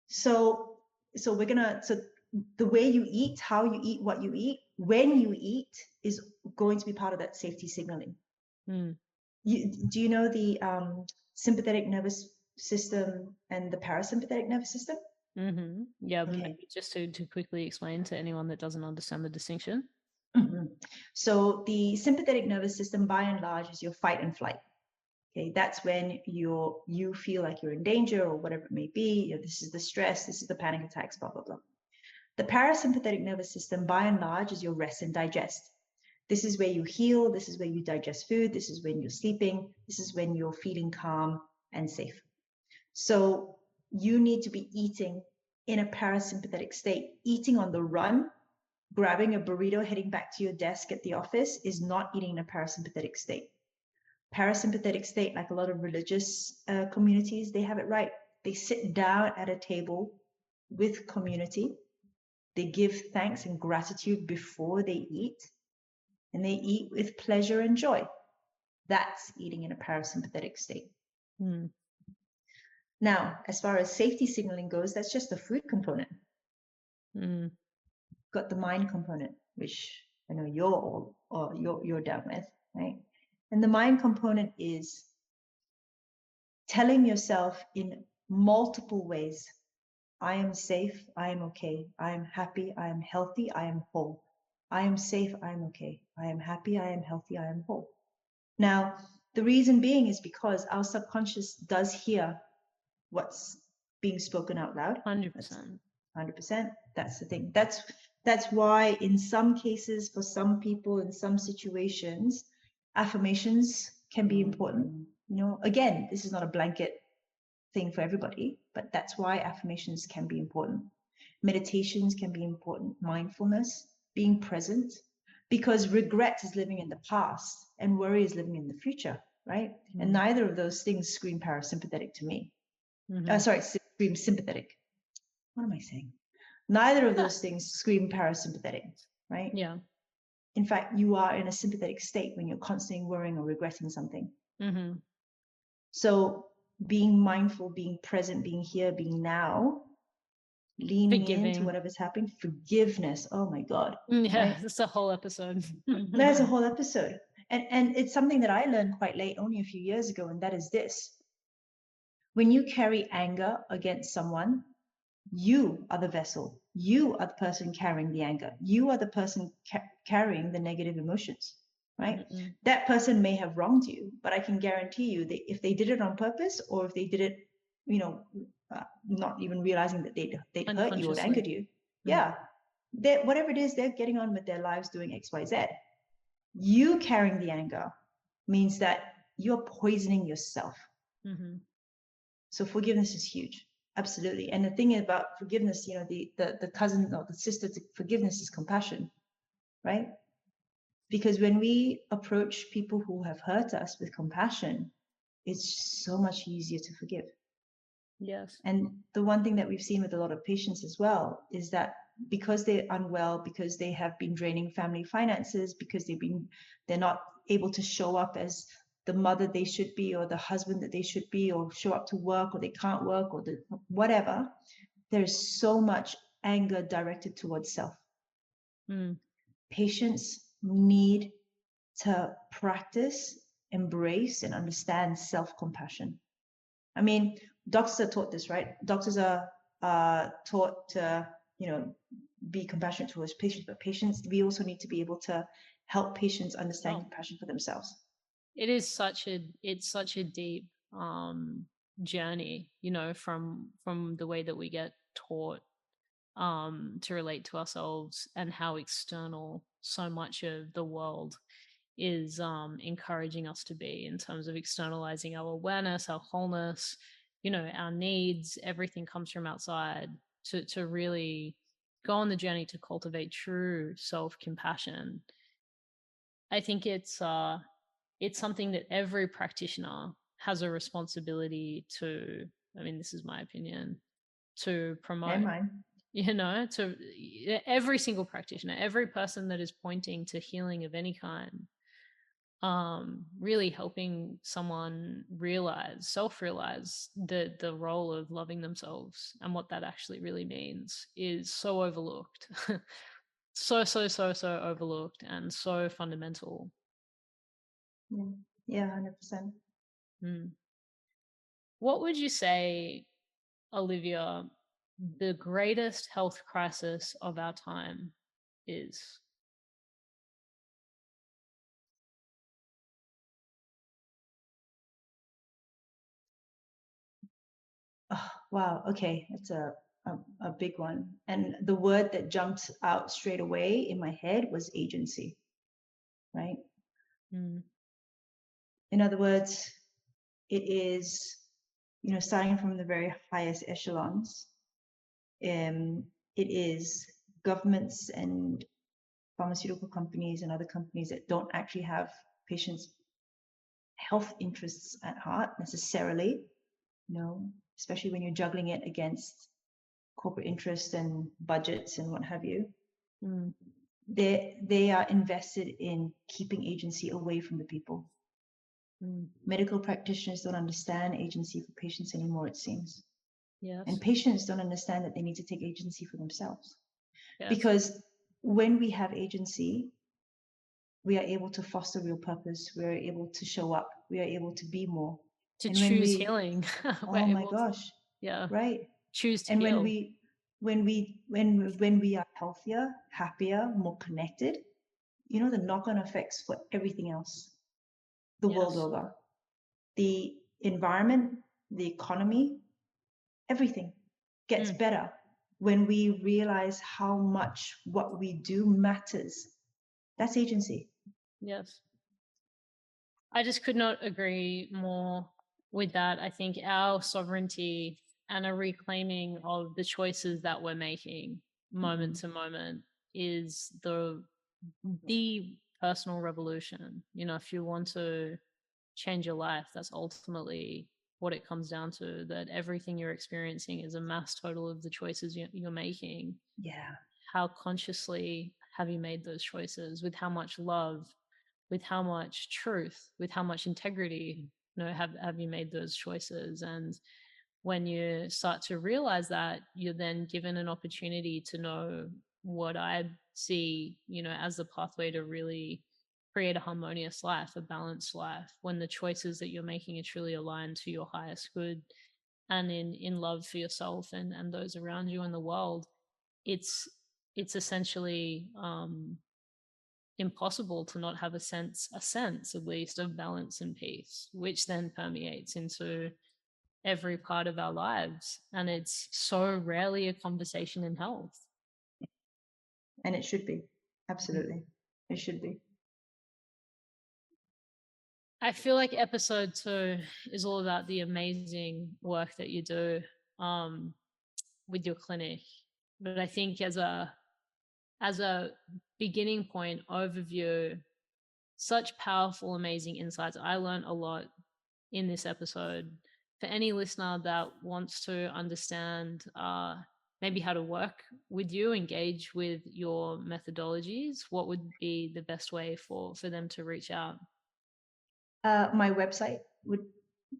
So the way you eat, how you eat, what you eat, when you eat is going to be part of that safety signaling. Do you know the sympathetic nervous system and the parasympathetic nervous system? Yeah, but maybe just to quickly explain to anyone that doesn't understand the distinction. So the sympathetic nervous system, by and large, is your fight and flight. Okay, that's when you feel like you're in danger or whatever it may be. You know, this is the stress, this is the panic attacks, blah, blah, blah. The parasympathetic nervous system, by and large, is your rest and digest. This is where you heal. This is where you digest food. This is when you're sleeping. This is when you're feeling calm and safe. So you need to be eating in a parasympathetic state. Eating on the run, grabbing a burrito, heading back to your desk at the office is not eating in a parasympathetic state. Parasympathetic state, like a lot of religious communities, they have it right. They sit down at a table with community. They give thanks and gratitude before they eat, and they eat with pleasure and joy. That's eating in a parasympathetic state. Now, as far as safety signaling goes, that's just the food component. Got the mind component, which I know you're down with, right? And the mind component is telling yourself in multiple ways, I am safe, I am okay, I am happy, I am healthy, I am whole. I am safe, I am okay, I am happy, I am healthy, I am whole. Now, the reason being is because our subconscious does hear what's being spoken out loud. 100%. 100%. That's the thing. That's why in some cases, for some people, in some situations, affirmations can be important. You know, again, this is not a blanket thing for everybody, but that's why affirmations can be important. Meditations can be important. Mindfulness, being present, because regret is living in the past and worry is living in the future, right? And neither of those things scream parasympathetic to me. Scream sympathetic. What am I saying? Neither of those things scream parasympathetic, right? Yeah. In fact, you are in a sympathetic state when you're constantly worrying or regretting something. So being mindful, being present, being here, being now, leaning into whatever's happening, forgiveness. Oh my God. Yeah, right? that's a whole episode. There's a whole episode. And it's something that I learned quite late, only a few years ago, and that is this. When you carry anger against someone, you are the vessel. You are the person carrying the anger. You are the person carrying the negative emotions, right? That person may have wronged you, but I can guarantee you that if they did it on purpose or if they did it, you know, not even realizing that they'd hurt you or angered you, whatever it is, they're getting on with their lives doing X, Y, Z. You carrying the anger means that you're poisoning yourself. So forgiveness is huge. Absolutely. And the thing about forgiveness, you know, the cousin or the sister to forgiveness is compassion, right? Because when we approach people who have hurt us with compassion, it's so much easier to forgive. Yes. And the one thing that we've seen with a lot of patients as well is that because they're unwell, because they have been draining family finances, because they're not able to show up as the mother they should be, or the husband that they should be, or show up to work, or they can't work, or whatever, there's so much anger directed towards self. Patients need to practice, embrace, and understand self-compassion. I mean, doctors are taught this, right? Doctors are taught to, you know, be compassionate towards patients, but patients, we also need to be able to help patients understand compassion for themselves. It's such a deep journey, you know, from the way that we get taught to relate to ourselves, and how external so much of the world is encouraging us to be, in terms of externalizing our awareness, our wholeness, you know, our needs. Everything comes from outside, to really go on the journey to cultivate true self-compassion. I think it's something that every practitioner has a responsibility to, I mean, this is my opinion, to promote. And mine. You know, to every single practitioner, every person that is pointing to healing of any kind, really helping someone self-realize the role of loving themselves and what that actually really means, is so overlooked. so overlooked, and so fundamental. Yeah, 100%. What would you say, Olivia, the greatest health crisis of our time is? Oh, wow. Okay. It's a big one. And the word that jumped out straight away in my head was agency, right? In other words, it is, you know, starting from the very highest echelons. It is governments and pharmaceutical companies and other companies that don't actually have patients' health interests at heart necessarily, you know, especially when you're juggling it against corporate interests and budgets and what have you. They are invested in keeping agency away from the people. Medical practitioners don't understand agency for patients anymore, it seems. Yes. And patients don't understand that they need to take agency for themselves. Yes. Because when we have agency, we are able to foster real purpose. We are able to show up. We are able to be more. To choose healing. Oh my gosh. Yeah. Right. Choose to and heal. when we are healthier, happier, more connected, you know, the knock-on effects for everything else, the world over, the environment, the economy, everything gets better when we realize how much what we do matters. That's agency. Yes. I just could not agree more with that. I think our sovereignty and a reclaiming of the choices that we're making moment to moment is the personal revolution. You know, if you want to change your life, that's ultimately what it comes down to, that everything you're experiencing is a mass total of the choices you're making. Yeah. How consciously have you made those choices? With how much love, with how much truth, with how much integrity, you know, have you made those choices? And when you start to realize that, you're then given an opportunity to know what I see, you know, as the pathway to really create a harmonious life, a balanced life, when the choices that you're making are truly aligned to your highest good and in love for yourself and those around you in the world. It's essentially impossible to not have a sense at least of balance and peace, which then permeates into every part of our lives. And it's so rarely a conversation in health. And it should be. Absolutely. It should be. I feel like episode 2 is all about the amazing work that you do with your clinic. But I think as a beginning point overview, such powerful, amazing insights. I learned a lot in this episode. For any listener that wants to understand maybe how to work with you, engage with your methodologies, what would be the best way for them to reach out? My website would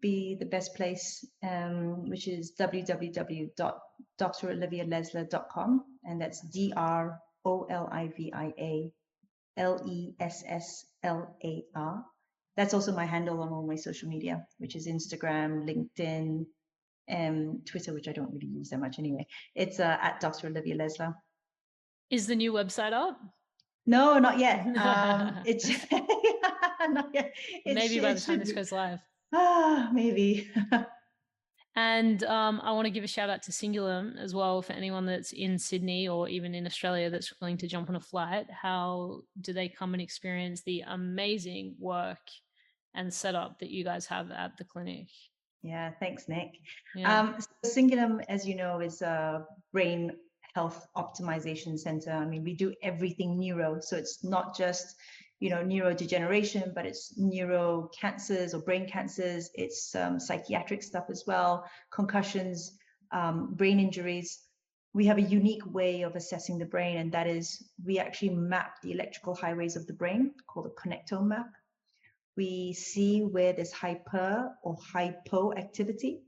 be the best place, which is www.drolivialesslar.com, and that's DrOliviaLesslar. That's also my handle on all my social media, which is Instagram, LinkedIn, and Twitter, which I don't really use that much anyway. It's at Dr. Olivia Lesslar. Is the new website up? No, not yet. It's not yet. Maybe by the time this goes live. Maybe. And I want to give a shout out to Singulum as well for anyone that's in Sydney or even in Australia that's willing to jump on a flight. How do they come and experience the amazing work and setup that you guys have at the clinic? Yeah, thanks, Nick. Yeah. Singulum, as you know, is a brain health optimization center. I mean, we do everything neuro, so it's not just neurodegeneration, but it's neuro cancers or brain cancers. It's psychiatric stuff as well, concussions, brain injuries. We have a unique way of assessing the brain, and that is we actually map the electrical highways of the brain called a connectome map. We see where there's hyper or hypo activity,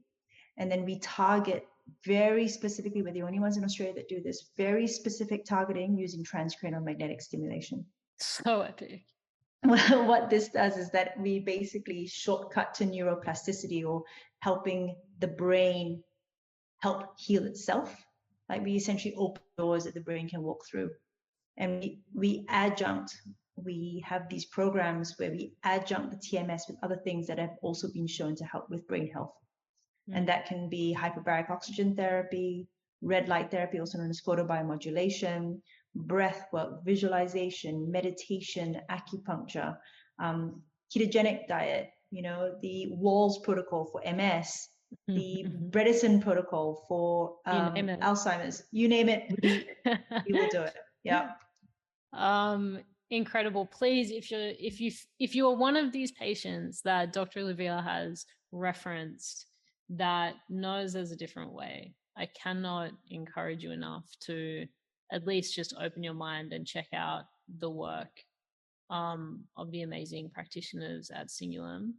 and then we target very specifically. We're the only ones in Australia that do this, very specific targeting using transcranial magnetic stimulation. So epic. Well, what this does is that we basically shortcut to neuroplasticity, or helping the brain help heal itself. Like we essentially open doors that the brain can walk through. And we adjunct, we have these programs where we adjunct the TMS with other things that have also been shown to help with brain health. And that can be hyperbaric oxygen therapy, red light therapy, also known as photobiomodulation, breath work, visualization, meditation, acupuncture, ketogenic diet, the Walls protocol for MS, the Bredesen protocol for Alzheimer's, you name it, we will do it. Yeah. Incredible. Please, if you're one of these patients that Dr. Olivia has referenced that knows there's a different way, I cannot encourage you enough to at least just open your mind and check out the work of the amazing practitioners at Singulum.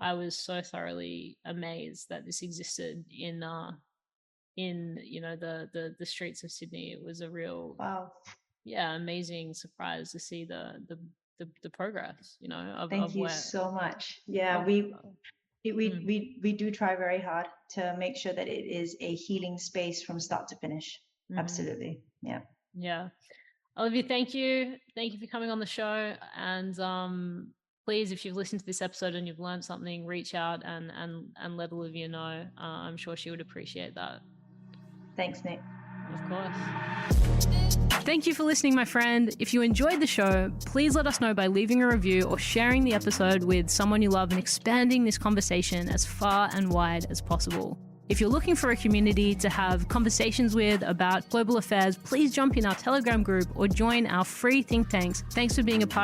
I was so thoroughly amazed that this existed in the streets of Sydney. It was a real amazing surprise to see the progress. Thank you so much. Yeah, we do try very hard to make sure that it is a healing space from start to finish. Absolutely. Yeah. Olivia, thank you for coming on the show, and please, if you've listened to this episode and you've learned something, reach out and let Olivia know. I'm sure she would appreciate that. Thanks, Nick. Of course. Thank you for listening, my friend. If you enjoyed the show, please let us know by leaving a review or sharing the episode with someone you love and expanding this conversation as far and wide as possible. If you're looking for a community to have conversations with about global affairs, please jump in our Telegram group or join our free think tanks. Thanks for being a part